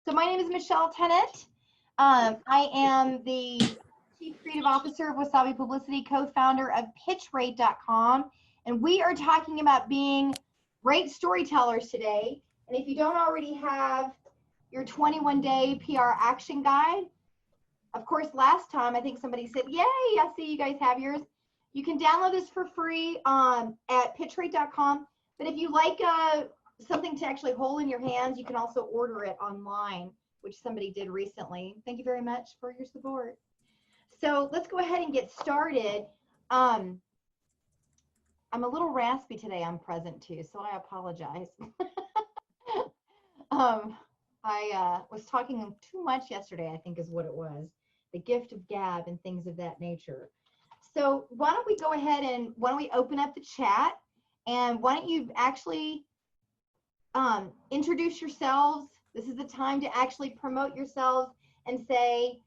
So my name is Michelle Tennant. I am the Chief Creative Officer of Wasabi Publicity, co-founder of pitchrate.com, and we are talking about being great storytellers today. And if you don't already have your 21-day PR action guide, of course, last time I think somebody said, yay, I see you guys have yours. You can download this for free at pitchrate.com. But if you like something to actually hold in your hands, you can also order it online, which somebody did recently. Thank you very much for your support. So let's go ahead and get started. I'm a little raspy today. I'm present too, so I apologize. I was talking too much yesterday, I think is what it was. The gift of gab and things of that nature. So why don't we go ahead and why don't we open up the chat, and why don't you actually introduce yourselves. This is the time to actually promote yourselves and say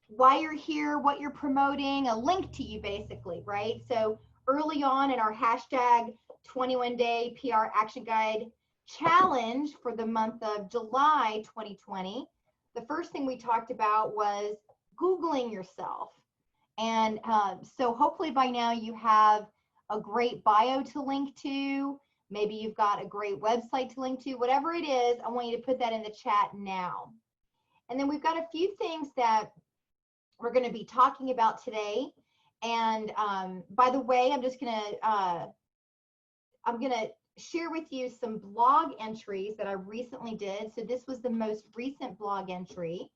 why you're here, what you're promoting, a link to you basically, right? So early on in our hashtag 21-day PR action guide challenge for the month of July 2020, the first thing we talked about was Googling yourself. And so hopefully by now you have a great bio to link to. Maybe you've got a great website to link to. Whatever it is, I want you to put that in the chat now. And then we've got a few things that we're going to be talking about today. And by the way, I'm going to share with you some blog entries that I recently did. So this was the most recent blog entry.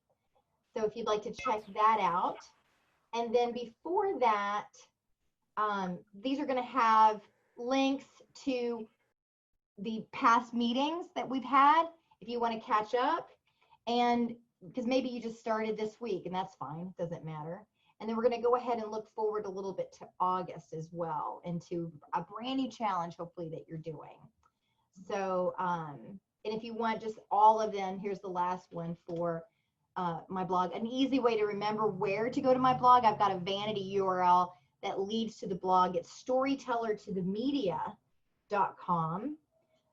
So if you'd like to check that out. And then before that, these are going to have links to the past meetings that we've had if you want to catch up, and because maybe you just started this week, and that's fine, doesn't matter. And then we're going to go ahead and look forward a little bit to August as well, and to a brand new challenge hopefully that you're doing. So and if you want just all of them, here's the last one for my blog. An easy way to remember where to go to my blog, I've got a vanity URL that leads to the blog. It's storytellertothemedia.com.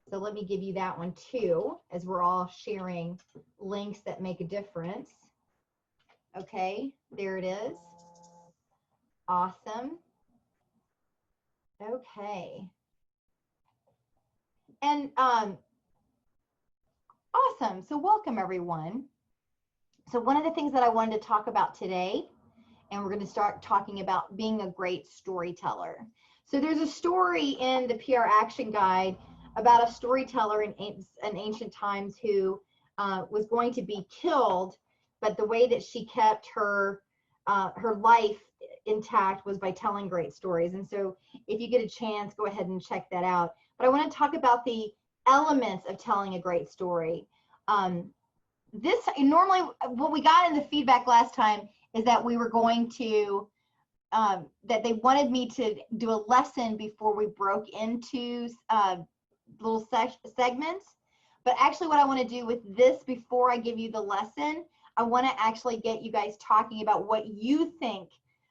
So let me give you that one too, as we're all sharing links that make a difference. Okay, there it is. Awesome. Okay. And awesome. So welcome everyone. So one of the things that I wanted to talk about today, and we're going to start talking about being a great storyteller. So there's a story in the PR Action Guide about a storyteller in ancient times who was going to be killed, but the way that she kept her life intact was by telling great stories. And so if you get a chance, go ahead and check that out. But I want to talk about the elements of telling a great story. Normally what we got in the feedback last time is that we were going to that they wanted me to do a lesson before we broke into little segments. But actually what I want to do with this, before I give you the lesson, I want to actually get you guys talking about what you think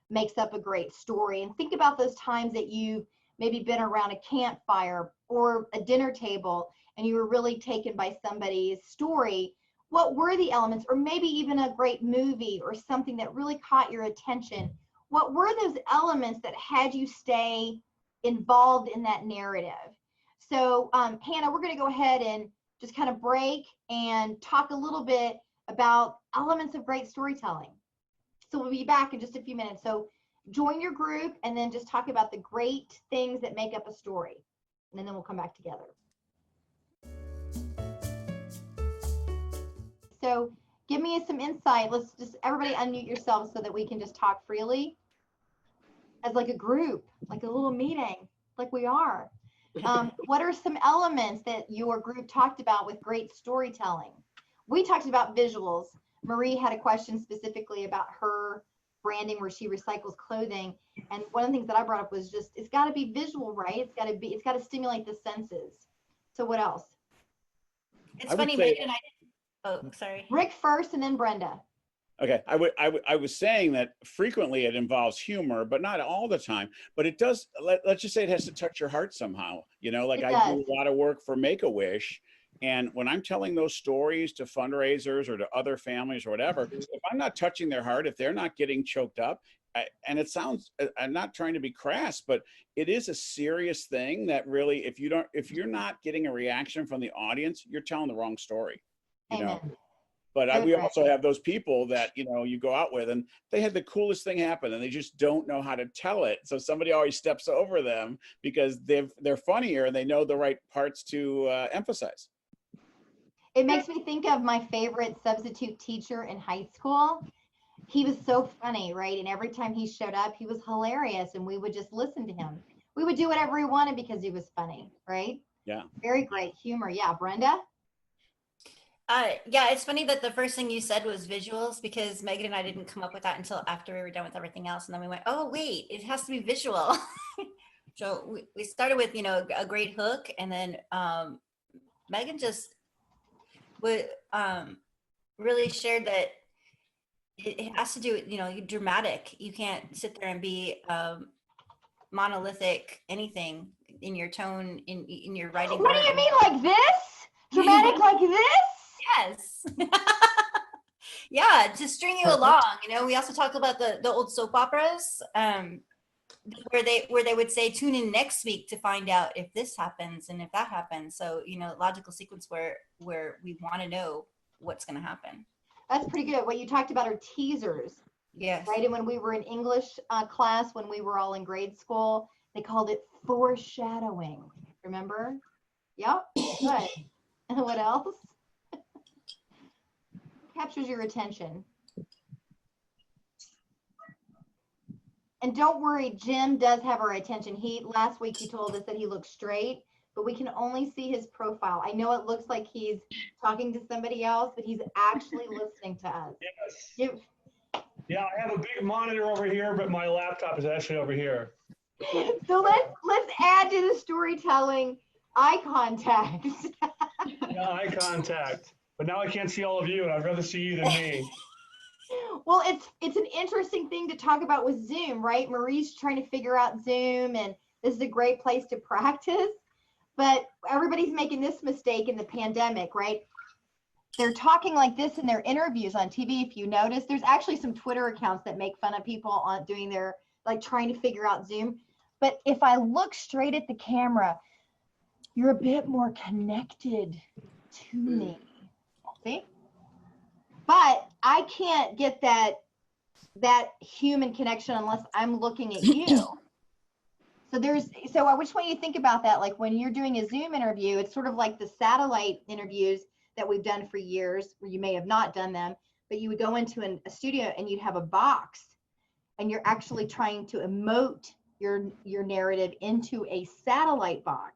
makes up a great story, and think about those times that you've maybe been around a campfire or a dinner table and you were really taken by somebody's story. What were the elements, or maybe even a great movie or something that really caught your attention? What were those elements that had you stay involved in that narrative? So Hannah, we're going to go ahead and just kind of break and talk a little bit about elements of great storytelling. So we'll be back in just a few minutes. So join your group and then just talk about the great things that make up a story. And then we'll come back together. So give me some insight. Let's just everybody unmute yourselves so that we can just talk freely as like a group, like a little meeting, like we are. What are some elements that your group talked about with great storytelling? We talked about visuals. Marie had a question specifically about her branding where she recycles clothing. And one of the things that I brought up was just, it's got to be visual, right? It's got to stimulate the senses. So what else? It's funny, Rick and I didn't. Oh, sorry. Rick first and then Brenda. Okay, I was saying that frequently it involves humor, but not all the time. But it does. Let's just say it has to touch your heart somehow. You know, like I do a lot of work for Make-A-Wish, And when I'm telling those stories to fundraisers or to other families or whatever, if I'm not touching their heart, if they're not getting choked up, and it sounds, I'm not trying to be crass, but it is a serious thing that really, if you're not getting a reaction from the audience, you're telling the wrong story, you know? But we also have those people that, you know, you go out with and they had the coolest thing happen and they just don't know how to tell it. So somebody always steps over them because they're funnier and they know the right parts to emphasize. It makes me think of my favorite substitute teacher in high school. He was so funny, right? And every time he showed up, he was hilarious and we would just listen to him. We would do whatever he wanted because he was funny, right? Yeah. Very great humor. Yeah, Brenda? Yeah, it's funny that the first thing you said was visuals, because Megan and I didn't come up with that until after we were done with everything else. And then we went, oh, wait, it has to be visual. So we started with, you know, a great hook. And then Megan just would really shared that it has to do with, you know, dramatic. You can't sit there and be monolithic anything in your tone, in your writing. What do you mean, like this? Dramatic like this? Yes. Yeah, to string you along. You know, we also talked about the old soap operas, where they would say, tune in next week to find out if this happens and if that happens. So, you know, logical sequence where we want to know what's going to happen. That's pretty good. What you talked about are teasers. Yes. Right. And when we were in English class, when we were all in grade school, they called it foreshadowing. Remember? Yep. Good. And what else? Captures your attention. And don't worry, Jim does have our attention. Last week he told us that he looks straight, but we can only see his profile. I know it looks like he's talking to somebody else, but he's actually listening to us. Yes. Yeah, I have a big monitor over here, but my laptop is actually over here. So let's add to the storytelling eye contact. Yeah, eye contact. But now I can't see all of you, and I'd rather see you than me. Well, it's an interesting thing to talk about with Zoom, right? Marie's trying to figure out Zoom, and this is a great place to practice. But everybody's making this mistake in the pandemic, right? They're talking like this in their interviews on TV. If you notice, there's actually some Twitter accounts that make fun of people on doing their, like, trying to figure out Zoom. But if I look straight at the camera, you're a bit more connected to me. See? But I can't get that human connection unless I'm looking at you. So I just want you to think about that. Like when you're doing a Zoom interview, it's sort of like the satellite interviews that we've done for years, where you may have not done them, but you would go into a studio and you'd have a box and you're actually trying to emote your narrative into a satellite box.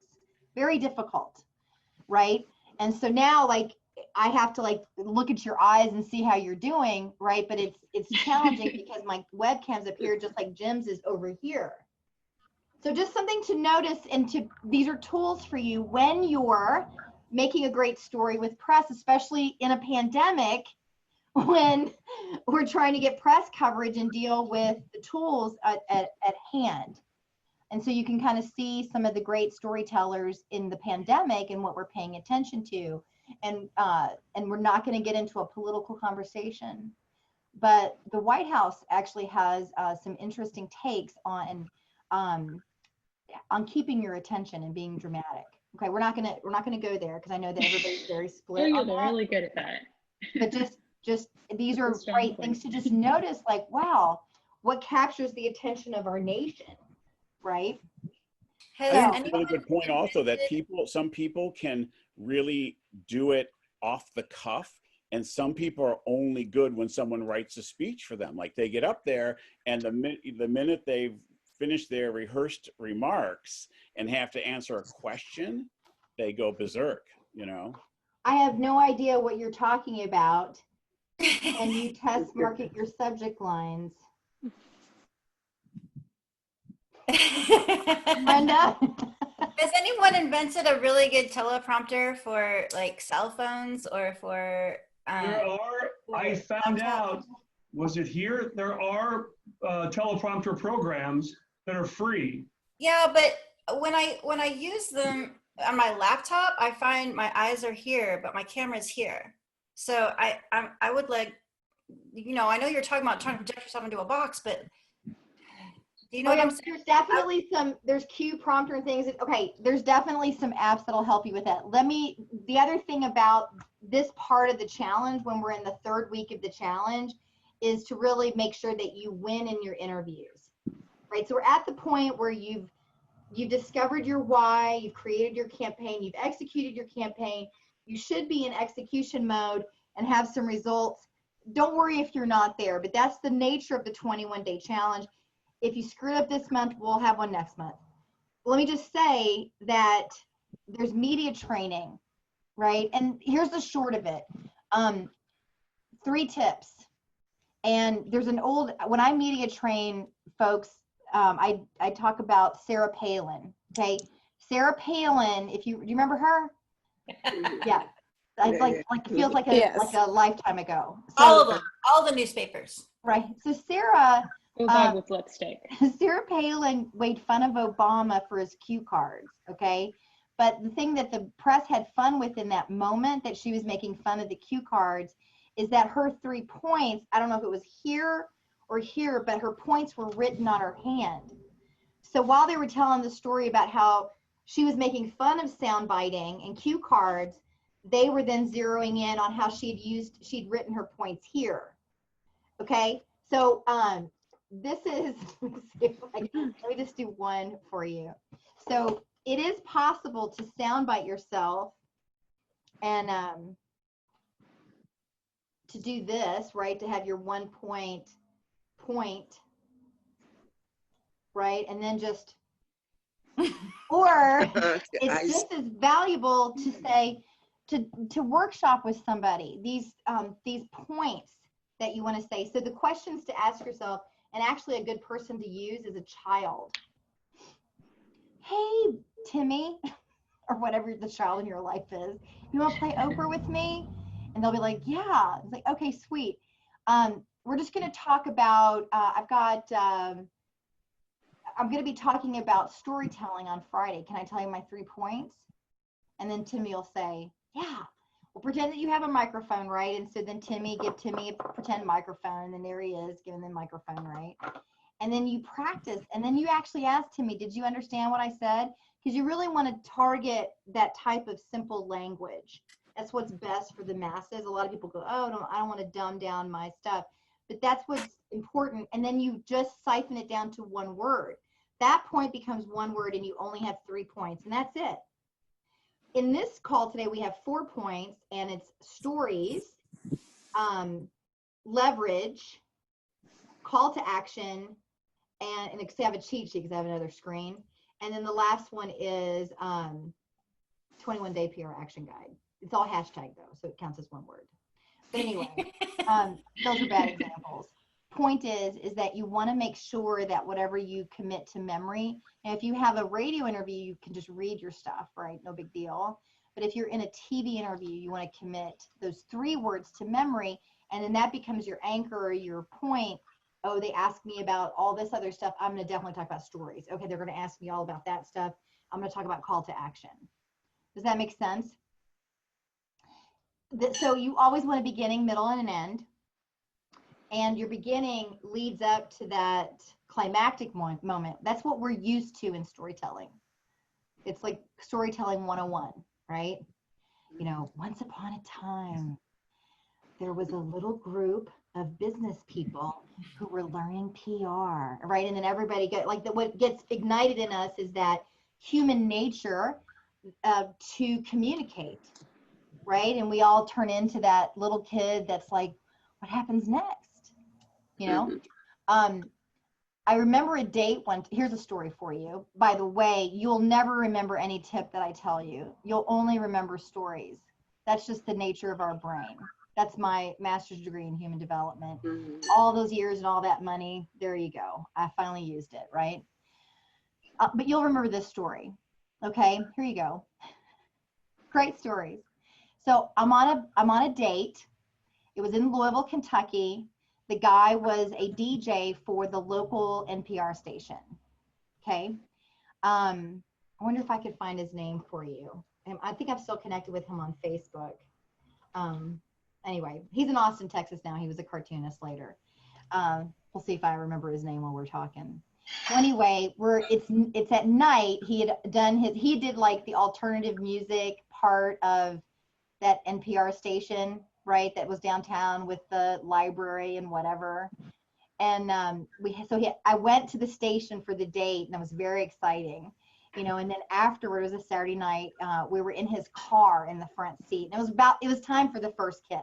Very difficult, right? And so now, like, I have to like look at your eyes and see how you're doing, right? But it's challenging because my webcam's up here just like Jim's is over here. So just something to notice, and these are tools for you when you're making a great story with press, especially in a pandemic when we're trying to get press coverage and deal with the tools at hand. And so you can kind of see some of the great storytellers in the pandemic and what we're paying attention to. And we're not going to get into a political conversation, but the White House actually has some interesting takes on keeping your attention and being dramatic. Okay, we're not gonna go there because I know that everybody's very split. You're on that. really good at that. But just these are great things to just notice. Like, wow, what captures the attention of our nation, right? I think it's a really good point also that some people can really do it off the cuff, and some people are only good when someone writes a speech for them. Like they get up there and the minute they've finished their rehearsed remarks and have to answer a question, they go berserk, you know? I have no idea what you're talking about. And you test market your subject lines. Brenda? Has anyone invented a really good teleprompter for like cell phones or for There are, I found out, was it here? There are teleprompter programs that are free. Yeah, but when I use them, on my laptop, I find my eyes are here, but my camera's here. So I would like, you know, I know you're talking about trying to project yourself into a box, but do you know what I'm saying? There's definitely there's cue prompter and things. Okay, there's definitely some apps that'll help you with that. The other thing about this part of the challenge, when we're in the 3rd week of the challenge, is to really make sure that you win in your interviews, right? So we're at the point where you've discovered your why, you've created your campaign, you've executed your campaign. You should be in execution mode and have some results. Don't worry if you're not there, but that's the nature of the 21-day challenge. If you screwed up this month, we'll have one next month. Let me just say that there's media training, right? And here's the short of it. 3 tips. And there's when I media train folks, I talk about Sarah Palin, okay? Sarah Palin, do you remember her? Yeah. It feels like a lifetime ago. So, All of them, all the newspapers. Right. So Sarah, with lipstick. Sarah Palin made fun of Obama for his cue cards, okay? But the thing that the press had fun with in that moment that she was making fun of the cue cards is that her 3 points, I don't know if it was here or here, but her points were written on her hand. So while they were telling the story about how she was making fun of sound biting and cue cards, they were then zeroing in on how she'd written her points here. Okay, so this is, let me just do one for you. So it is possible to soundbite yourself and to do this, right? To have your 1 point, right? And then just, or it's just as valuable to say, to workshop with somebody, these points that you want to say. So the questions to ask yourself, and actually a good person to use is a child. Hey, Timmy, or whatever the child in your life is, you want to play Oprah with me? And they'll be like, yeah. It's like, okay, sweet. We're just going to talk about, I'm going to be talking about storytelling on Friday. Can I tell you my 3 points? And then Timmy will say, yeah. Well, pretend that you have a microphone, right? And so then give Timmy a pretend microphone, and then there he is giving the microphone, right? And then you practice, and then you actually ask Timmy, did you understand what I said? Because you really want to target that type of simple language. That's what's best for the masses. A lot of people go, oh, no, I don't want to dumb down my stuff. But that's what's important. And then you just siphon it down to 1 word. That point becomes 1 word, and you only have 3 points, and that's it. In this call today, we have 4 points, and it's stories, leverage, call to action, and I have a cheat sheet because I have another screen. And then the last one is 21-day PR action guide. It's all hashtag though, so it counts as 1 word. But anyway, those are bad examples. Point is that you want to make sure that whatever you commit to memory, and if you have a radio interview, you can just read your stuff, right? No big deal. But if you're in a TV interview, you want to commit those 3 words to memory, and then that becomes your anchor or your point. Oh, they asked me about all this other stuff. I'm going to definitely talk about stories. Okay, they're going to ask me all about that stuff. I'm going to talk about call to action. Does that make sense? So you always want a beginning, middle, and an end. And your beginning leads up to that climactic moment. That's what we're used to in storytelling. It's like storytelling 101, right? You know, once upon a time, there was a little group of business people who were learning PR, right? And then everybody what gets ignited in us is that human nature to communicate, right? And we all turn into that little kid that's like, what happens next? You know, I remember a date here's a story for you. By the way, you'll never remember any tip that I tell you. You'll only remember stories. That's just the nature of our brain. That's my master's degree in human development. All those years and all that money, there you go. I finally used it, right? But you'll remember this story. Okay, here you go. Great stories. So I'm on a date. It was in Louisville, Kentucky. The guy was a DJ for the local NPR station. Okay. I wonder if I could find his name for you. And I think I'm still connected with him on Facebook. Anyway, he's in Austin, Texas now. He was a cartoonist later. We'll see if I remember his name while we're talking. So anyway, it's at night. He did like the alternative music part of that NPR station, right? That was downtown with the library and whatever. And I went to the station for the date, and it was very exciting, you know. And then afterward, it was a Saturday night. We were in his car in the front seat, and it was time for the first kiss.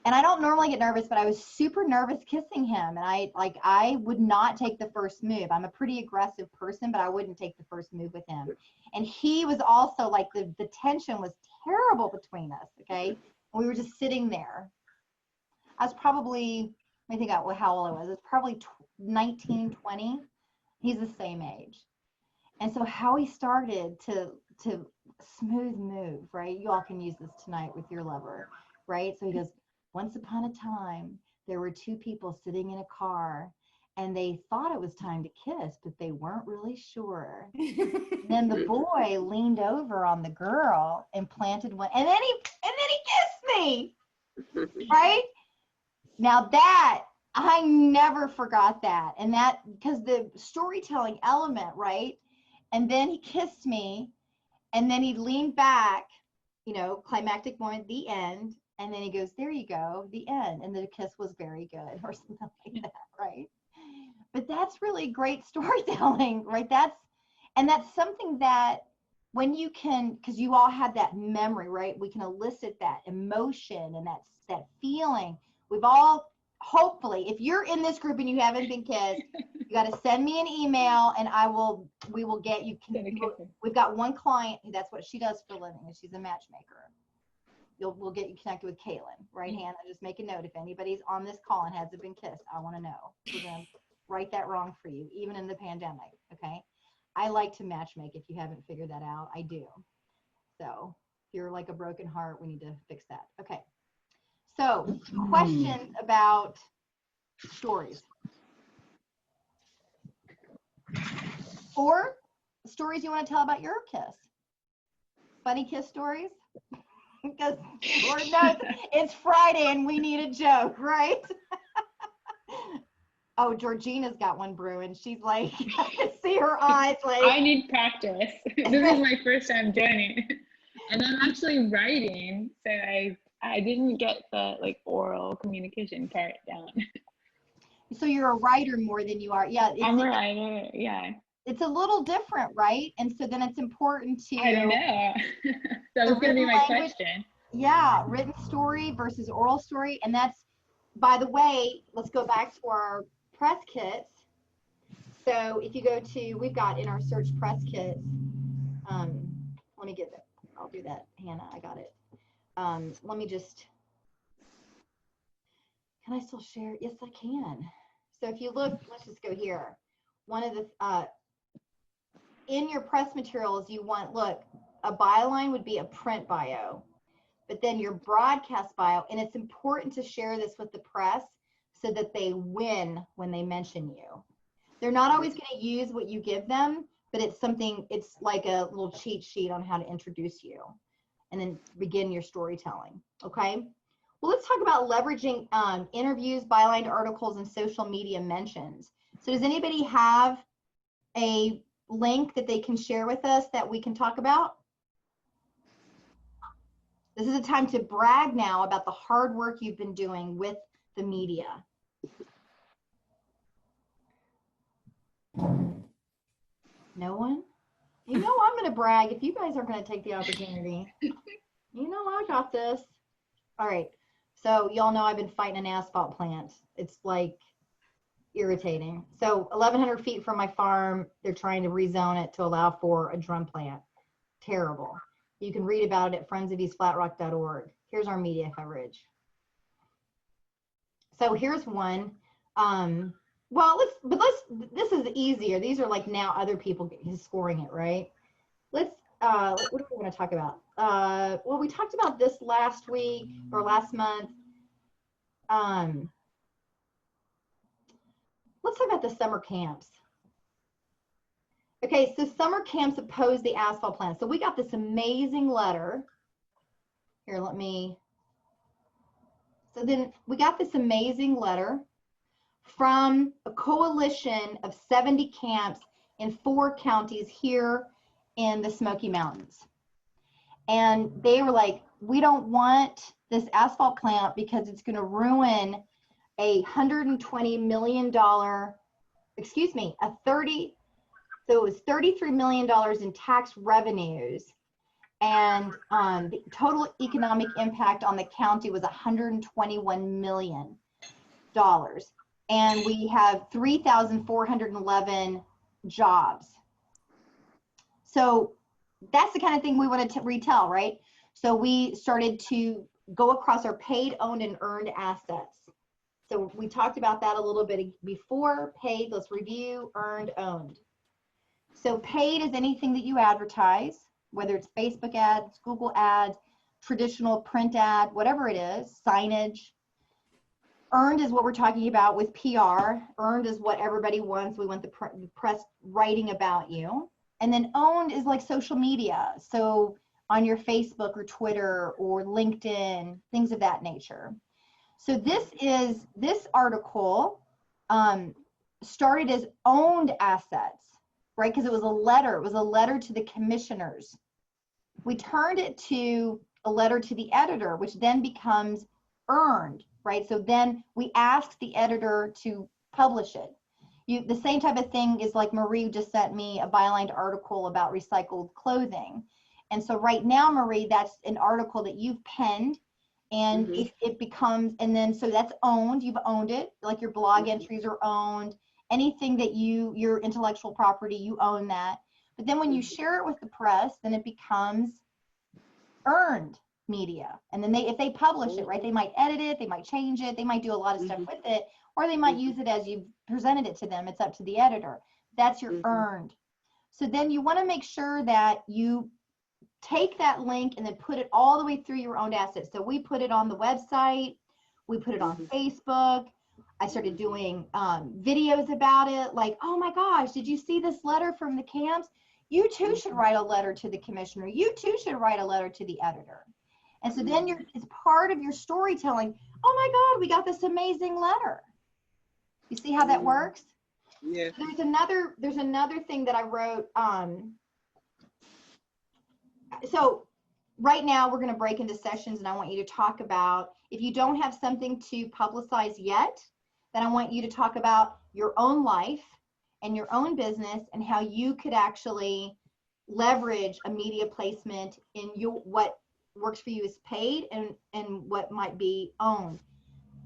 And I don't normally get nervous, but I was super nervous kissing him. And I would not take the first move. I'm a pretty aggressive person, but I wouldn't take the first move with him. And he was also like, the tension was terrible between us. Okay. And we were just sitting there. I was probably, let me think about how old I was. It was probably 19, 20. He's the same age. And so how he started to smooth move, right? You all can use this tonight with your lover, right? So he goes, once upon a time, there were two people sitting in a car, and they thought it was time to kiss, but they weren't really sure. And then the boy leaned over on the girl and planted one, and then he kissed me, right? Now that, I never forgot that. And that, because the storytelling element, right? And then he kissed me, and then he leaned back, you know, climactic moment, the end. And then he goes, there you go, the end. And the kiss was very good, or something like that, right? But that's really great storytelling, right? That's something that when you can, because you all have that memory, right? We can elicit that emotion and that feeling. We've all, hopefully, if you're in this group and you haven't been kissed, you got to send me an email, and we will get you. We've got one client, that's what she does for a living, and she's a matchmaker. We'll get you connected with Kaylin, right, Hannah? Just make a note. If anybody's on this call and hasn't been kissed, I want to know. We're going to right that wrong for you, even in the pandemic, okay? I like to matchmake. If you haven't figured that out, I do. So if you're like a broken heart, we need to fix that. Okay. So questions about stories. Or stories you want to tell about your kiss. Funny kiss stories. Because Lord knows it's Friday and we need a joke, right? Oh, Georgina's got one brewing. She's like, I can see her eyes like. I need practice. This is my first time joining. And I'm actually writing, so I didn't get the like oral communication part down. So you're a writer more than you are. Yeah. I'm a writer, yeah. It's a little different, right? And so then it's important to. I don't know. That was going to be my question. Yeah, written story versus oral story. And that's, by the way, let's go back to our press kits. So if you go to, we've got in our search press kits, let me get that. I'll do that, Hannah. I got it. Let me just, can I still share? Yes, I can. So if you look, let's just go here. One of the, in your press materials, you want, look, a byline would be a print bio, but then your broadcast bio, and it's important to share this with the press so that they win when they mention you. They're not always going to use what you give them, but it's something, it's like a little cheat sheet on how to introduce you and then begin your storytelling. Okay. Well, let's talk about leveraging interviews, byline articles, and social media mentions. So does anybody have a link that they can share with us that we can talk about? This is a time to brag now about the hard work you've been doing with the media. No one? You know I'm going to brag if you guys are going to take the opportunity. You know I got this. All right. So y'all know I've been fighting an asphalt plant. It's like irritating. So 1,100 feet from my farm, they're trying to rezone it to allow for a drum plant. Terrible. You can read about it at friendsofeastflatrock.org. Here's our media coverage. So here's one. Well, this is easier. These are like now other people scoring it, right? What do we want to talk about? Well, we talked about this last week or last month. Let's talk about the summer camps. Okay, so summer camps oppose the asphalt plan. So we got this amazing letter. Here, so then we got this amazing letter from a coalition of 70 camps in 4 counties here in the Smoky Mountains. And they were like, we don't want this asphalt plant because it's going to ruin a $120 million, excuse me, so it was $33 million in tax revenues. And the total economic impact on the county was $121 million. And we have 3,411 jobs. So that's the kind of thing we want to retell, right? So we started to go across our paid, owned, and earned assets. So we talked about that a little bit before. Paid, let's review, earned, owned. So paid is anything that you advertise, whether it's Facebook ads, Google ads, traditional print ad, whatever it is, signage. Earned is what we're talking about with PR. Earned is what everybody wants. We want the press writing about you. And then owned is like social media. So on your Facebook or Twitter or LinkedIn, things of that nature. So this article started as owned assets, right? Because it was a letter. It was a letter to the commissioners. We turned it to a letter to the editor, which then becomes earned, right? So then we asked the editor to publish it. The same type of thing is like Marie just sent me a bylined article about recycled clothing. And so right now, Marie, that's an article that you've penned, and it becomes, and then so that's owned, you've owned it, like your blog entries are owned, anything that your intellectual property, you own that. But then when you share it with the press, then it becomes earned media. And then if they publish it, right, they might edit it, they might change it, they might do a lot of stuff with it, or they might use it as you've presented it to them. It's up to the editor. That's your earned. So then you want to make sure that you take that link and then put it all the way through your own assets. So we put it on the website, we put it on Facebook. I started doing videos about it, like, oh my gosh, did you see this letter from the camps? You too should write a letter to the commissioner. You too should write a letter to the editor. And so then it's part of your storytelling. Oh my God, we got this amazing letter. You see how that works? Yeah. There's another thing that I wrote. So right now we're going to break into sessions, and I want you to talk about, if you don't have something to publicize yet, then I want you to talk about your own life and your own business and how you could actually leverage a media placement in what works for you is paid and what might be owned.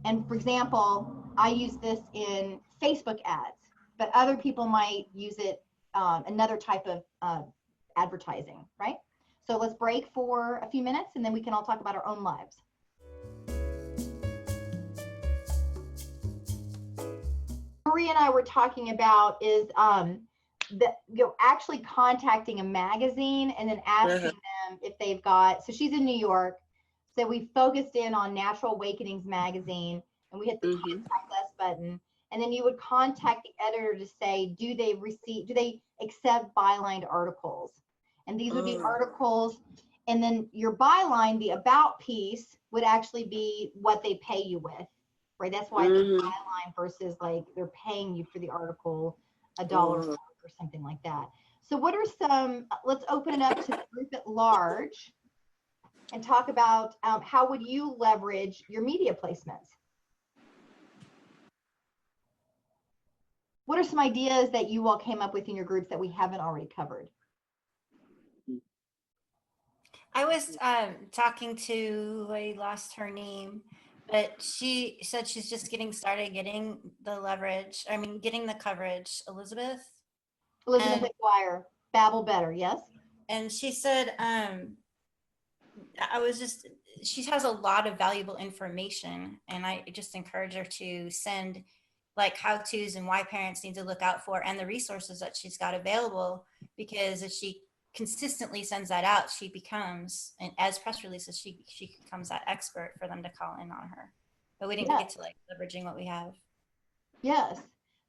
And for example, I use this in Facebook ads, but other people might use it another type of advertising, right? So let's break for a few minutes, and then we can all talk about our own lives. Marie and I were talking about is actually contacting a magazine and then asking them if they've got, so she's in New York, so we focused in on Natural Awakenings magazine, and we hit the contact us button, and then you would contact the editor to say, do they accept bylined articles? And these would be articles, and then your byline, the about piece, would actually be what they pay you with, right? That's why it's byline versus like they're paying you for the article $1 or something like that. So what are some, let's open it up to the group at large and talk about how would you leverage your media placements? What are some ideas that you all came up with in your groups that we haven't already covered? I was talking to, I lost her name, but she said she's just getting started getting the leverage. I mean, getting the coverage. Elizabeth McGuire, Babble Better, yes? And she said, she has a lot of valuable information, and I just encourage her to send like how-tos and why parents need to look out for, and the resources that she's got available, because if she consistently sends that out, she becomes, and as press releases, she becomes that expert for them to call in on her. But we didn't get to like leveraging what we have. Yes.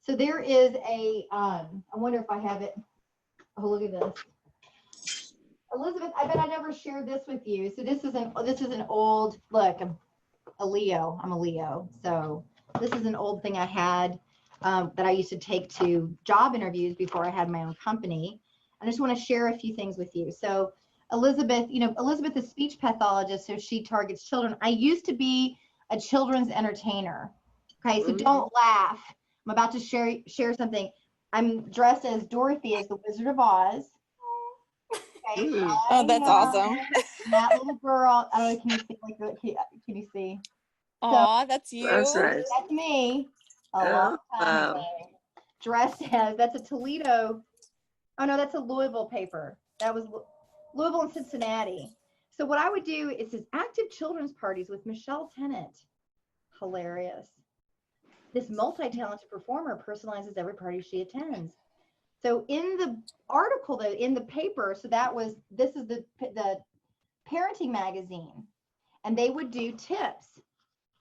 So there is a, I wonder if I have it. Oh, look at this. Elizabeth, I bet I never shared this with you. So this is an old, look, I'm a Leo. I'm a Leo. So this is an old thing I had that I used to take to job interviews before I had my own company. I just want to share a few things with you. So Elizabeth, Elizabeth is speech pathologist, so she targets children. I used to be a children's entertainer. Okay, so don't laugh. I'm about to share something. I'm dressed as Dorothy as the Wizard of Oz. Okay, Oh, that's awesome. That little girl. I don't know. Can you see? Like, can you see? Aw, that's you. That's nice. That's me. A long time ago. Dressed as, that's a Toledo. Oh no, that's a Louisville paper. That was Louisville and Cincinnati. So what I would do is this active children's parties with Michelle Tennant. Hilarious. This multi-talented performer personalizes every party she attends. So in the article, though, in the paper, so this is the parenting magazine, and they would do tips.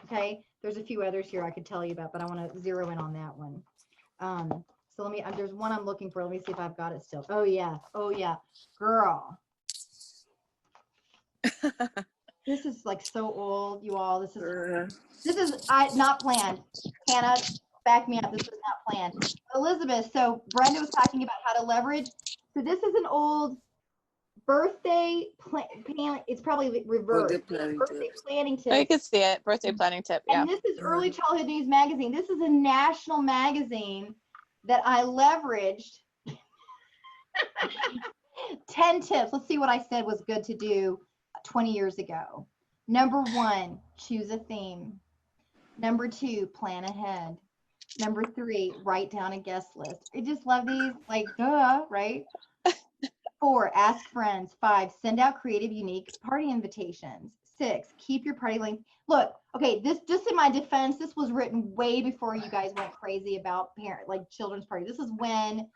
Okay, there's a few others here I could tell you about, but I want to zero in on that one. So there's one I'm looking for. Let me see if I've got it still. Oh yeah, girl. This is like so old, you all. This is not planned. Hannah, back me up. This was not planned. Elizabeth, so Brenda was talking about how to leverage. So this is an old birthday plan. It's probably reversed. Birthday planning tip. Oh, you can see it. Birthday planning tip. Yeah. And this is Early Childhood News Magazine. This is a national magazine that I leveraged. 10 tips. Let's see what I said was good to do 20 years ago. Number 1, choose a theme. Number 2, plan ahead. Number 3, write down a guest list. I just love these, like, duh, right? 4, ask friends. 5, send out creative, unique party invitations. 6, keep your party link. Look, okay, this, just in my defense, this was written way before you guys went crazy about children's parties. This is when,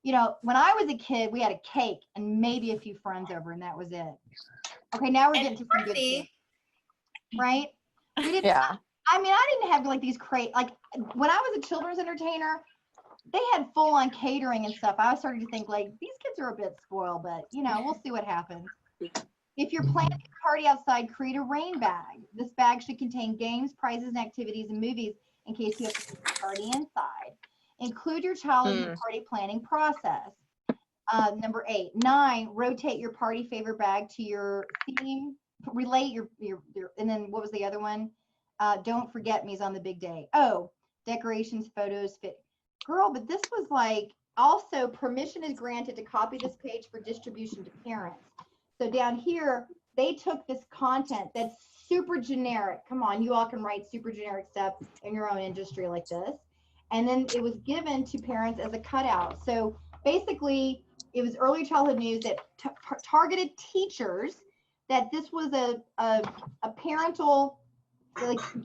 when I was a kid, we had a cake and maybe a few friends over, and that was it. Okay, now we're getting to some good things, right? We didn't. Yeah. I mean, I didn't have like these when I was a children's entertainer, they had full-on catering and stuff. I was starting to think like these kids are a bit spoiled, but we'll see what happens. If you're planning a party outside, create a rain bag. This bag should contain games, prizes, and activities and movies in case you have to party inside. Include your child in the party planning process. Number 8. 9, rotate your party favorite bag to your theme. Relate your and then what was the other one? Don't forget me's on the big day. Oh, decorations, photos, fit. Girl, but this was like, also permission is granted to copy this page for distribution to parents. So down here, they took this content that's super generic. Come on, you all can write super generic stuff in your own industry like this. And then it was given to parents as a cutout. So basically, it was Early Childhood News that targeted teachers, that this was a parental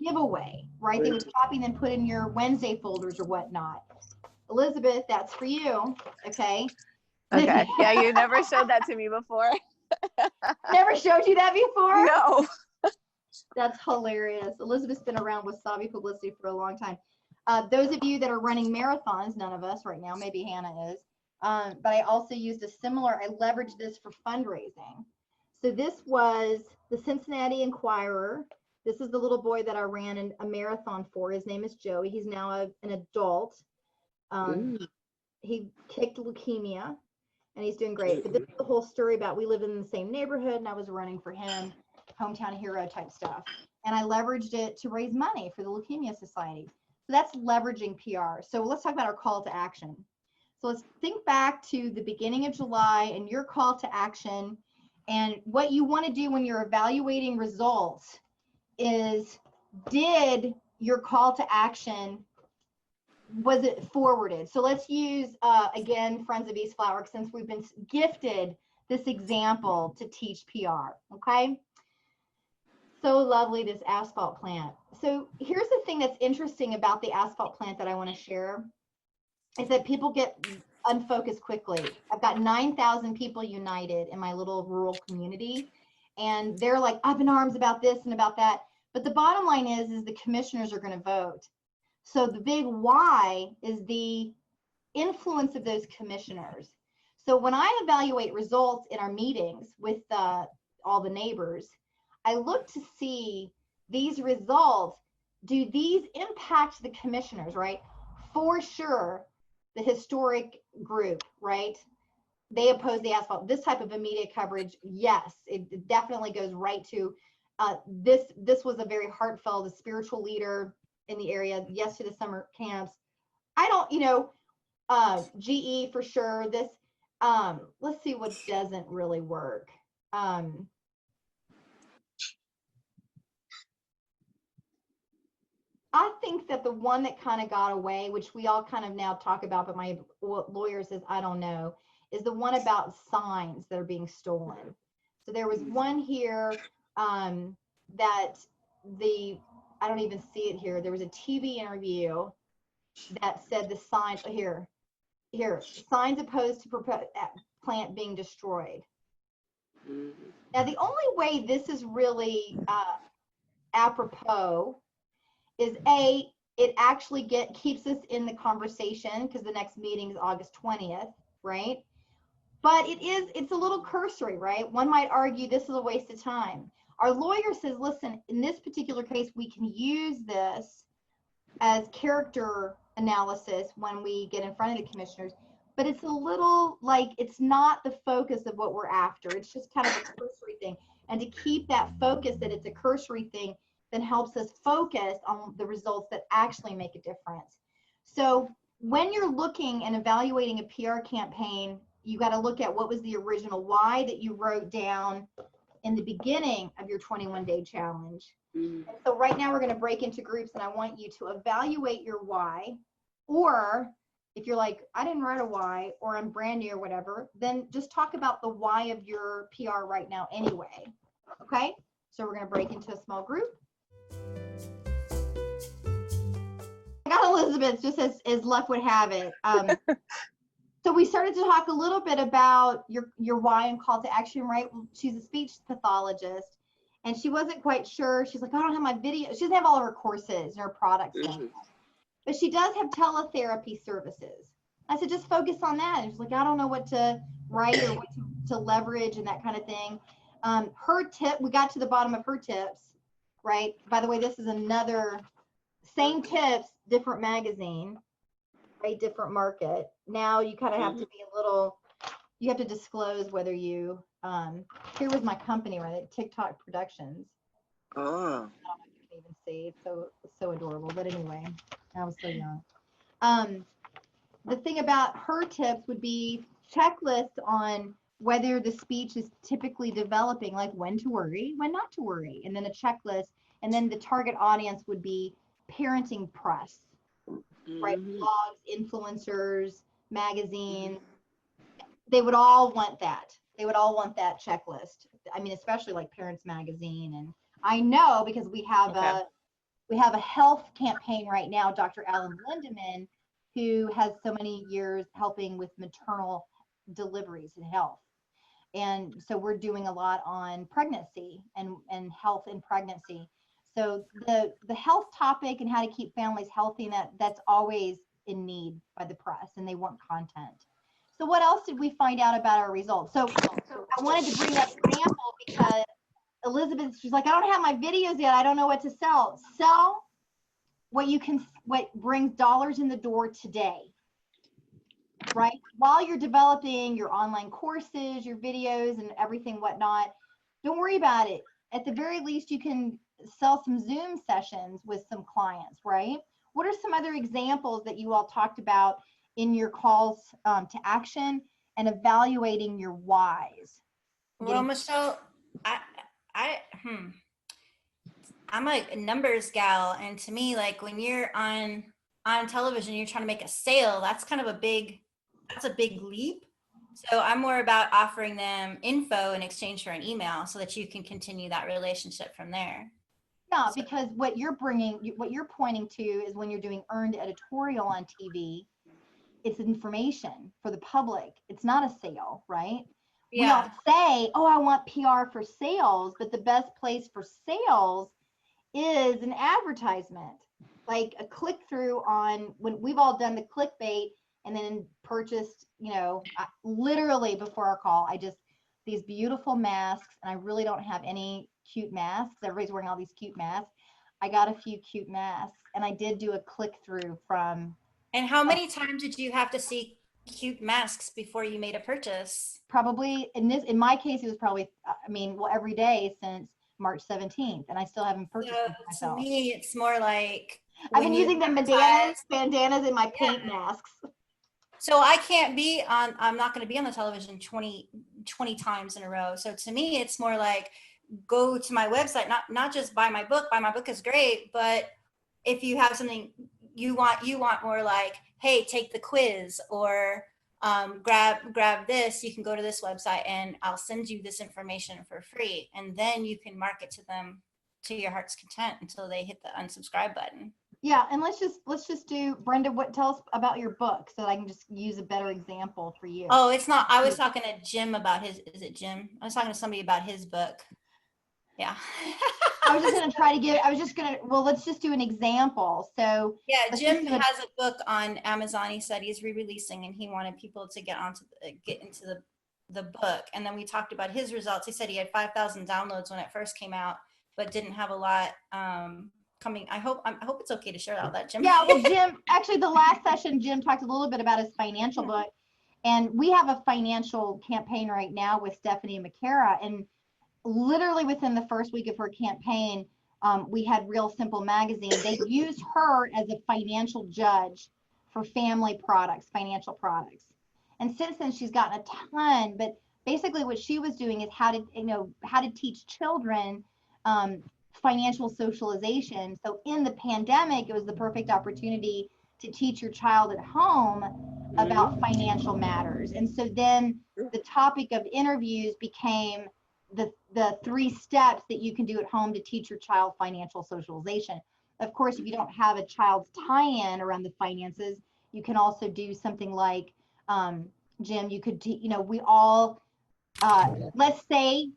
giveaway, right? They would copy and then put in your Wednesday folders or whatnot. Elizabeth, that's for you. Okay. Okay. Yeah, you never showed that to me before. Never showed you that before? No. That's hilarious. Elizabeth's been around with Wasabi Publicity for a long time. Those of you that are running marathons, none of us right now, maybe Hannah is, but I also used I leveraged this for fundraising. So this was the Cincinnati Enquirer. This is the little boy that I ran a marathon for. His name is Joey. He's now an adult. He kicked leukemia and he's doing great. But this is the whole story about, we live in the same neighborhood and I was running for him, hometown hero type stuff. And I leveraged it to raise money for the Leukemia Society. So that's leveraging PR. So let's talk about our call to action. So let's think back to the beginning of July and your call to action, and what you want to do when you're evaluating results is, did your call to action, was it forwarded? So let's use, again, Friends of East Flower, since we've been gifted this example to teach PR, okay? So lovely, this asphalt plant. So here's the thing that's interesting about the asphalt plant that I want to share, is that people get unfocused quickly. I've got 9,000 people united in my little rural community, and they're like up in arms about this and about that. But the bottom line is the commissioners are going to vote. So the big why is the influence of those commissioners. So when I evaluate results in our meetings with all the neighbors, I look to see these results. Do these impact the commissioners, right? For sure, the historic group, right? They oppose the asphalt. This type of immediate coverage, yes, it definitely goes right to this was a very heartfelt, a spiritual leader in the area. Yes to the summer camps. I don't, GE for sure. This, let's see what doesn't really work. I think that the one that kind of got away, which we all kind of now talk about, but my lawyer says, I don't know, is the one about signs that are being stolen. So there was one here that I don't even see it here. There was a TV interview that said the signs, here, signs opposed to plant being destroyed. Now, the only way this is really apropos is it actually keeps us in the conversation because the next meeting is August 20th, right? But it's a little cursory, right? One might argue this is a waste of time. Our lawyer says, listen, in this particular case, we can use this as character analysis when we get in front of the commissioners, but it's a little like, it's not the focus of what we're after. It's just kind of a cursory thing. And to keep that focus that it's a cursory thing, then helps us focus on the results that actually make a difference. So when you're looking and evaluating a PR campaign, you got to look at what was the original why that you wrote down in the beginning of your 21-day challenge. And so right now we're going to break into groups, and I want you to evaluate your why, or if you're like, I didn't write a why, or I'm brand new or whatever, then just talk about the why of your PR right now anyway. Okay, so we're going to break into a small group. I got Elizabeth, just as luck would have it. So we started to talk a little bit about your why and call to action, right? She's a speech pathologist, and she wasn't quite sure. She's like, I don't have my video. She doesn't have all of her courses and her products, but she does have teletherapy services. I said, just focus on that. And she's like, I don't know what to write or what to leverage and that kind of thing. Her tip, we got to the bottom of her tips, right? By the way, this is another same tips, different magazine, right? Different market. Now you kind of have to be a little, you have to disclose whether you, here was my company, right? TikTok Productions. I don't know if you can even see, it's so adorable. But anyway, I was so young. The thing about her tips would be checklists on whether the speech is typically developing, like when to worry, when not to worry, and then a checklist. And then the target audience would be parenting press, right? Blogs, influencers, magazines. They would all want that. They would all want that checklist. I mean, especially like Parents Magazine. And I know because we have a health campaign right now, Dr. Alan Lindemann, who has so many years helping with maternal deliveries and health. And so we're doing a lot on pregnancy and health in pregnancy. So the health topic and how to keep families healthy, and that's always in need by the press, and they want content. So what else did we find out about our results? So I wanted to bring that example because Elizabeth, she's like, I don't have my videos yet. I don't know what to sell. Sell what brings dollars in the door today, right? While you're developing your online courses, your videos and everything, whatnot, don't worry about it. At the very least, you can sell some Zoom sessions with some clients, right? What are some other examples that you all talked about in your calls to action and evaluating your whys? Well, Michelle, I'm a numbers gal, and to me, like when you're on television, you're trying to make a sale. That's kind of a big leap. So I'm more about offering them info in exchange for an email so that you can continue that relationship from there. Yeah, because what you're pointing to is when you're doing earned editorial on TV, it's information for the public. It's not a sale, right? Yeah. We all say, oh, I want PR for sales, but the best place for sales is an advertisement, like a click through on, when we've all done the clickbait, and then purchased, literally before our call, these beautiful masks, and I really don't have any cute masks. Everybody's wearing all these cute masks. I got a few cute masks, and I did do a click through from. And how many times did you have to see cute masks before you made a purchase? Probably in my case, it was probably, every day since March 17th, and I still haven't purchased them for To myself. me, it's more like I've been using the bandanas in my paint masks. So I can't be on, I'm not going to be on the television 20 times in a row. So to me, it's more like go to my website, not just buy my book. Buy my book is great, but if you have something you want more like, hey, take the quiz, or grab this, you can go to this website and I'll send you this information for free. And then you can market to them to your heart's content until they hit the unsubscribe button. Yeah, and let's just do, Brenda, tell us about your book so that I can just use a better example for you. Oh, it's not, I was talking to Jim about his, is it Jim? I was talking to somebody about his book. Yeah. Let's just do an example. So yeah, Jim has a book on Amazon. He said he's re-releasing, and he wanted people to get into the book. And then we talked about his results. He said he had 5,000 downloads when it first came out, but didn't have a lot coming. I hope it's okay to share all that, Jim. Yeah, well, Jim, actually the last session, Jim talked a little bit about his financial book, and we have a financial campaign right now with Stephanie McCara, and literally within the first week of her campaign, we had Real Simple Magazine. They used her as a financial judge for family products, financial products. And since then she's gotten a ton, but basically what she was doing is how to teach children financial socialization. So in the pandemic, it was the perfect opportunity to teach your child at home about financial matters. And so then the topic of interviews became the 3 steps that you can do at home to teach your child financial socialization. Of course, if you don't have a child's tie-in around the finances, you can also do something like, Jim, you could, we all, let's say,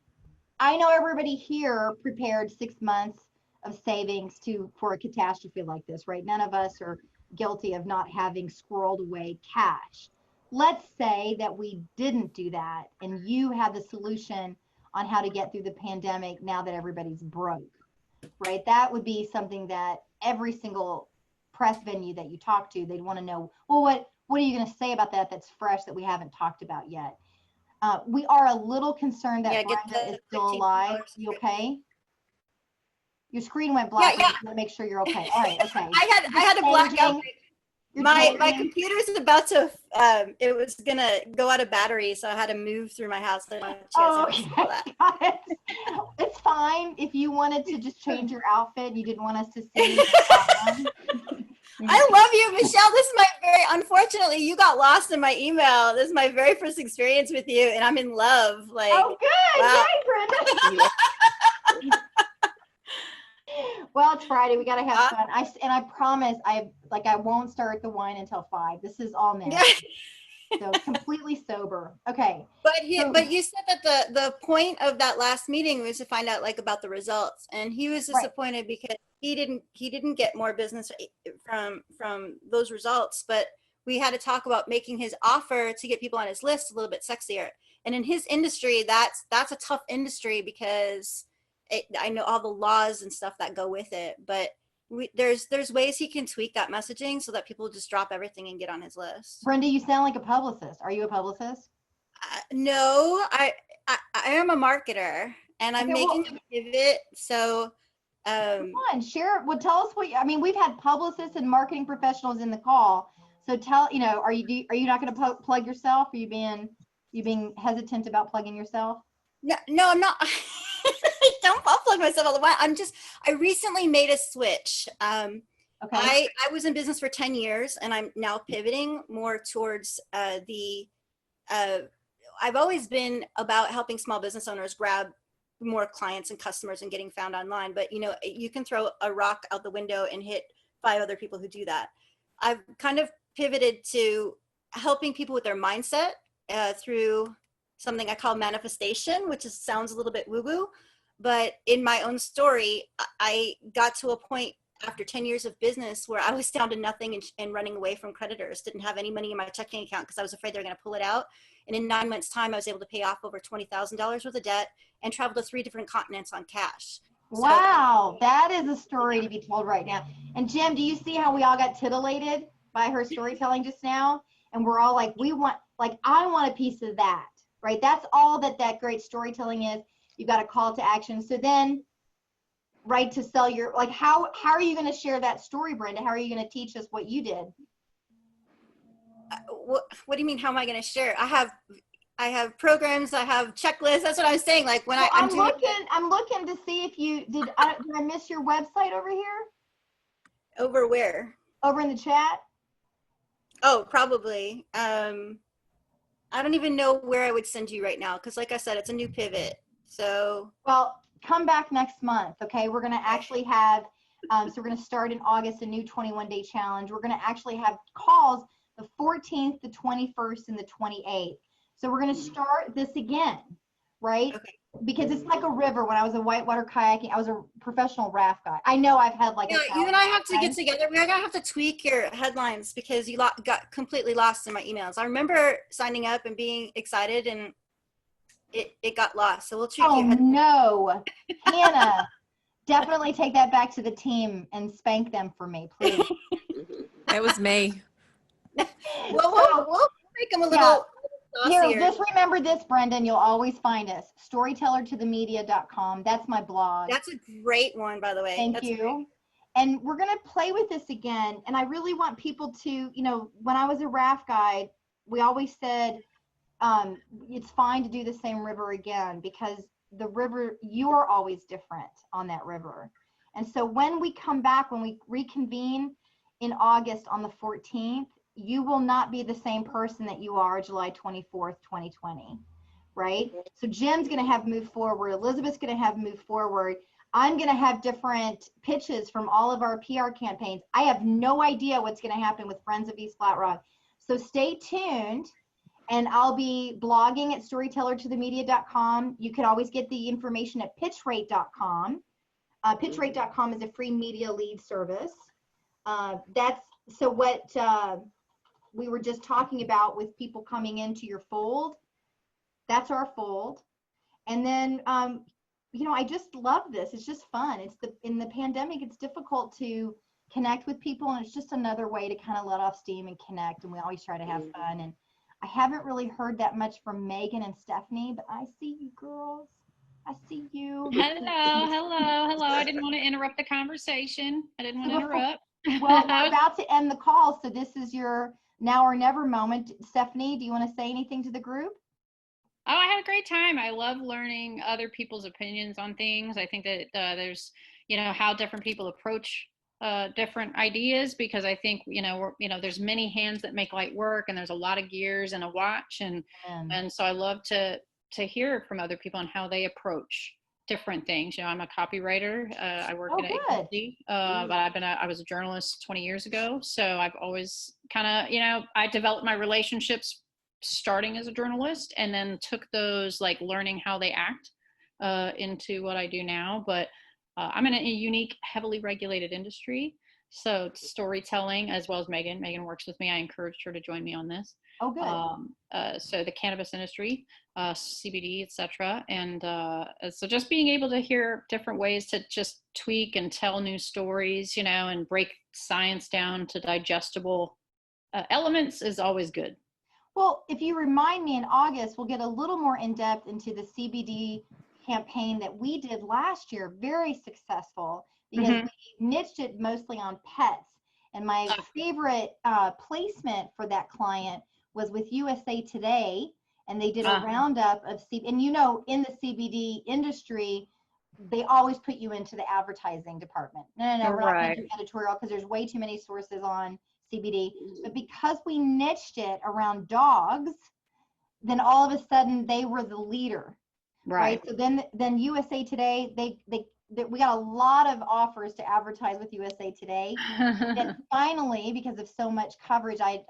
I know everybody here prepared 6 months of savings for a catastrophe like this, right? None of us are guilty of not having squirreled away cash. Let's say that we didn't do that, and you had the solution on how to get through the pandemic now that everybody's broke, right? That would be something that every single press venue that you talk to, they'd want to know, well, what are you going to say about that that's fresh that we haven't talked about yet? We are a little concerned that Brenda is still alive. You okay? Your screen went black. Yeah. I just want to make sure you're okay. All right, okay. I had to black out. My computer's about to, it was gonna go out of battery, so I had to move through my house. Oh, okay. Got it. It's fine if you wanted to just change your outfit. You didn't want us to see. I love you, Michelle. This is unfortunately, you got lost in my email. This is my very first experience with you, and I'm in love. Like, oh, good. Wow. Yay, Brenda. Well, it's Friday. We got to have fun. I promise I won't start the wine until 5. This is all new. So completely sober. Okay. But you said that the point of that last meeting was to find out about the results, and he was disappointed because he didn't get more business from those results. But we had to talk about making his offer to get people on his list a little bit sexier. And in his industry, that's a tough industry because I know all the laws and stuff that go with it, but there's ways he can tweak that messaging so that people just drop everything and get on his list. Brenda, you sound like a publicist. Are you a publicist? No, I am a marketer, and I'm making a pivot. So come on, share. Well, tell us we've had publicists and marketing professionals in the call. So are you not going to plug yourself? Are you being hesitant about plugging yourself? No, I'm not. I'll plug myself all the way. I recently made a switch. Okay. I was in business for 10 years, and I'm now pivoting more towards I've always been about helping small business owners grab more clients and customers and getting found online. But you can throw a rock out the window and hit 5 other people who do that. I've kind of pivoted to helping people with their mindset through something I call manifestation, which sounds a little bit woo-woo. But in my own story, I got to a point after 10 years of business where I was down to nothing and running away from creditors, didn't have any money in my checking account because I was afraid they were going to pull it out. And in 9 months' time, I was able to pay off over $20,000 worth of debt and travel to 3 different continents on cash. Wow, that is a story to be told right now. And Jim, do you see how we all got titillated by her storytelling just now? And we're all like, I want a piece of that, right? That's all that great storytelling is. You've got a call to action. So then, right, to sell your, like, how are you going to share that story, Brenda? How are you going to teach us what you did? What do you mean? How am I going to share? I have programs. I have checklists. That's what I'm saying. Like when I'm looking to see if you did I miss your website over here? Over where? Over in the chat. Oh, probably. I don't even know where I would send you right now. Cause like I said, it's a new pivot. So. Well, come back next month. Okay. We're going to actually have, so we're going to start in August, a new 21-day challenge. We're going to actually have calls the 14th, the 21st, and the 28th. So we're going to start this again, right? Okay. Because it's like a river. When I was a whitewater kayaking, I was a professional raft guy. I know I've had like you and I have to get together. We're gonna have to tweak your headlines because you got completely lost in my emails. I remember signing up and being excited, and it got lost. So we'll tweak your headlines. No, Hannah, definitely take that back to the team and spank them for me, please. It was me. Well, we'll make them a little. Here, just remember this, Brendan. You'll always find us. Storytellertothemedia.com. That's my blog. That's a great one, by the way. Thank you. Great. And we're going to play with this again. And I really want people to, when I was a raft guide, we always said it's fine to do the same river again because the river, you're always different on that river. And so when we come back, when we reconvene in August on the 14th, you will not be the same person that you are July 24th, 2020, right? So Jim's going to have move forward. Elizabeth's going to have move forward. I'm going to have different pitches from all of our PR campaigns. I have no idea what's going to happen with Friends of East Flat Rock. So stay tuned, and I'll be blogging at storytellertothemedia.com. You can always get the information at pitchrate.com. Pitchrate.com is a free media lead service. So what we were just talking about with people coming into your fold, that's our fold. And then, I just love this. It's just fun. In the pandemic, it's difficult to connect with people, and it's just another way to kind of let off steam and connect. And we always try to have fun. And I haven't really heard that much from Megan and Stephanie, but I see you girls. I see you. Hello. I didn't want to interrupt the conversation. I didn't want to interrupt. Well, we're about to end the call, so this is your now or never moment. Stephanie, do you want to say anything to the group? Oh, I had a great time. I love learning other people's opinions on things. I think that there's, how different people approach different ideas, because I think, there's many hands that make light work, and there's a lot of gears in a watch. And so I love to hear from other people on how they approach different things. I'm a copywriter. I work in agency, but I was a journalist 20 years ago. So I've always kind of, I developed my relationships starting as a journalist, and then took those, like learning how they act into what I do now. But I'm in a unique, heavily regulated industry. So storytelling, as well as Megan works with me. I encouraged her to join me on this. Oh, good. So the cannabis industry, CBD, etc. And so just being able to hear different ways to just tweak and tell new stories, and break science down to digestible elements is always good. Well, if you remind me in August, we'll get a little more in depth into the CBD campaign that we did last year. Very successful, because we niched it mostly on pets. And my favorite placement for that client was with USA Today, and they did a roundup of CBD. And in the CBD industry, they always put you into the advertising department. No, we're not going to do editorial because there's way too many sources on CBD. But because we niched it around dogs, then all of a sudden they were the leader. Right. So then USA Today, we got a lot of offers to advertise with USA Today. And finally, because of so much coverage, I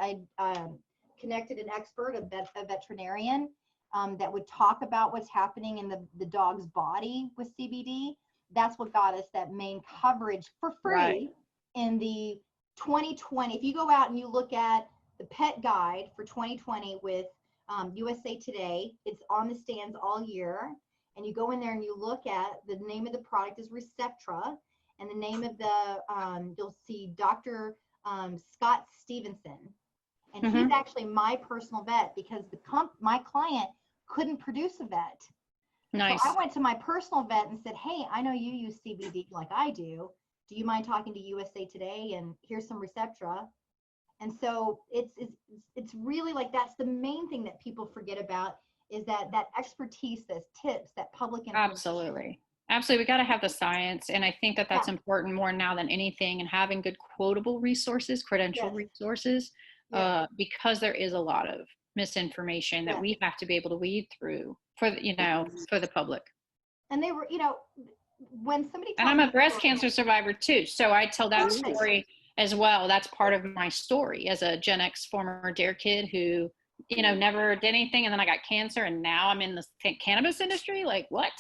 connected an expert, a veterinarian, that would talk about what's happening in the dog's body with CBD. That's what got us that main coverage for free. in the 2020, if you go out and you look at the pet guide for 2020 with USA Today, it's on the stands all year. And you go in there and you look at the name of the product is Receptra, and the name of the, you'll see Dr. Scott Stevenson. And he's actually my personal vet because my client couldn't produce a vet. Nice. So I went to my personal vet and said, hey, I know you use CBD like I do. Do you mind talking to USA Today? And here's some Receptra. And so it's really like, that's the main thing that people forget about, is that expertise, those tips, that public information. Absolutely. Absolutely. We got to have the science. And I think that that's important more now than anything, and having good quotable resources, credential resources, because there is a lot of misinformation that we have to be able to weed through for the public. And they were, when somebody, and I'm a breast cancer survivor too, so I tell that story as well. That's part of my story as a Gen X former DARE kid who never did anything, and then I got cancer, and now I'm in the cannabis industry. Like, what?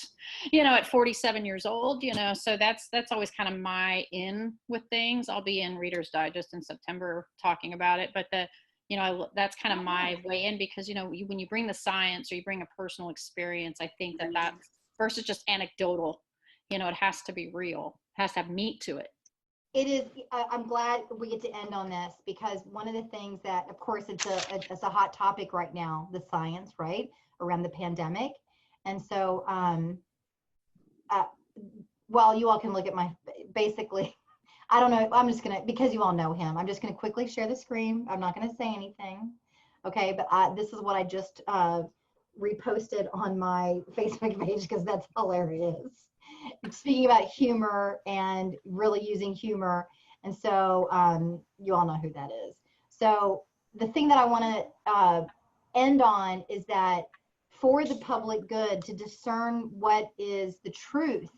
At 47 years old, so that's always kind of my in with things. I'll be in Reader's Digest in September talking about it, but that's kind of my way in, because when you bring the science or you bring a personal experience, I think that versus just anecdotal, it has to be real, it has to have meat to it. It is. I'm glad we get to end on this, because one of the things that, of course, it's a hot topic right now, the science, right, around the pandemic. And so, well, you all can look at basically, I don't know, I'm just going to, because you all know him, I'm just going to quickly share the screen. I'm not going to say anything. Okay. But this is what I just reposted on my Facebook page, because that's hilarious. Speaking about humor and really using humor. And so you all know who that is. So the thing that I want to end on is that for the public good, to discern what is the truth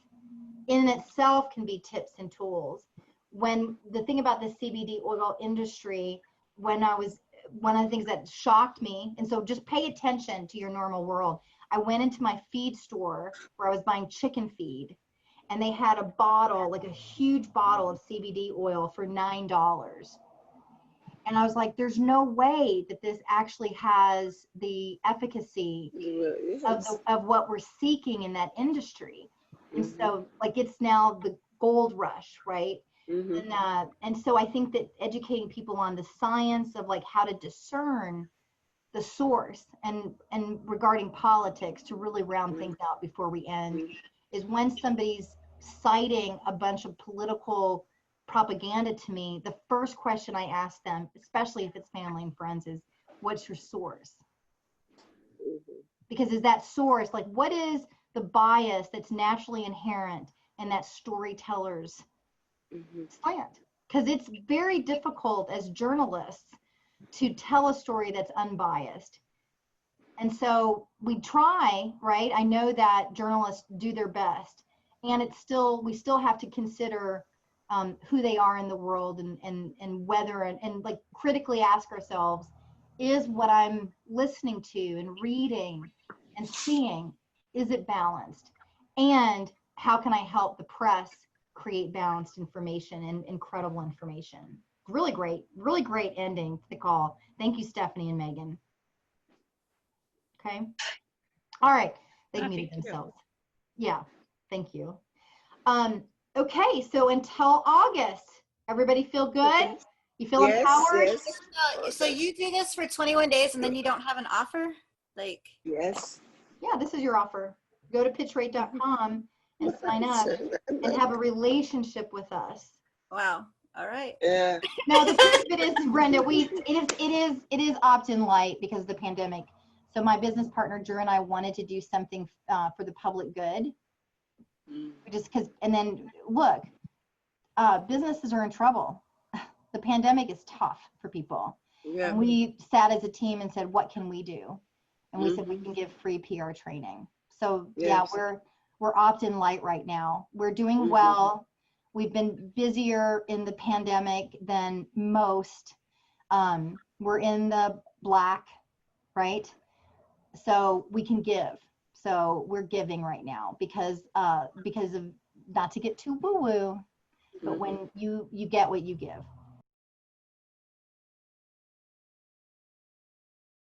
in itself can be tips and tools. When the thing about the CBD oil industry, one of the things that shocked me, and so just pay attention to your normal world. I went into my feed store where I was buying chicken feed, and they had a bottle, like a huge bottle of CBD oil for $9. And I was like, there's no way that this actually has the efficacy of what we're seeking in that industry. And so, like, it's now the gold rush, right? And so I think that educating people on the science of like how to discern the source and regarding politics, to really round things out before we end, is when somebody's citing a bunch of political propaganda to me, the first question I ask them, especially if it's family and friends, is, what's your source? Because is that source, like, what is the bias that's naturally inherent in that storyteller's slant? Because it's very difficult as journalists to tell a story that's unbiased. And so we try, right? I know that journalists do their best, and we still have to consider who they are in the world, and whether, and like critically ask ourselves, is what I'm listening to and reading and seeing, is it balanced? And how can I help the press create balanced information and credible information? Really great ending to the call. Thank you, Stephanie and Megan. Okay. All right. They muted themselves. Yeah. Thank you. Okay. So until August, everybody feel good? You feel empowered? Yes. So you do this for 21 days and then you don't have an offer? Like, yes. Yeah, this is your offer. Go to pitchrate.com and sign up and have a relationship with us. Wow. All right. Yeah. No, the truth of it is, Brenda, it is opt-in light because of the pandemic. So my business partner Drew and I wanted to do something for the public good. Just because, and then look, businesses are in trouble. The pandemic is tough for people. Yeah. And we sat as a team and said, what can we do? And we said we can give free PR training. So yeah, we're opt-in light right now. We're doing well. We've been busier in the pandemic than most. We're in the black, right? So we can give. So we're giving right now because of, not to get too woo-woo, but when you get what you give.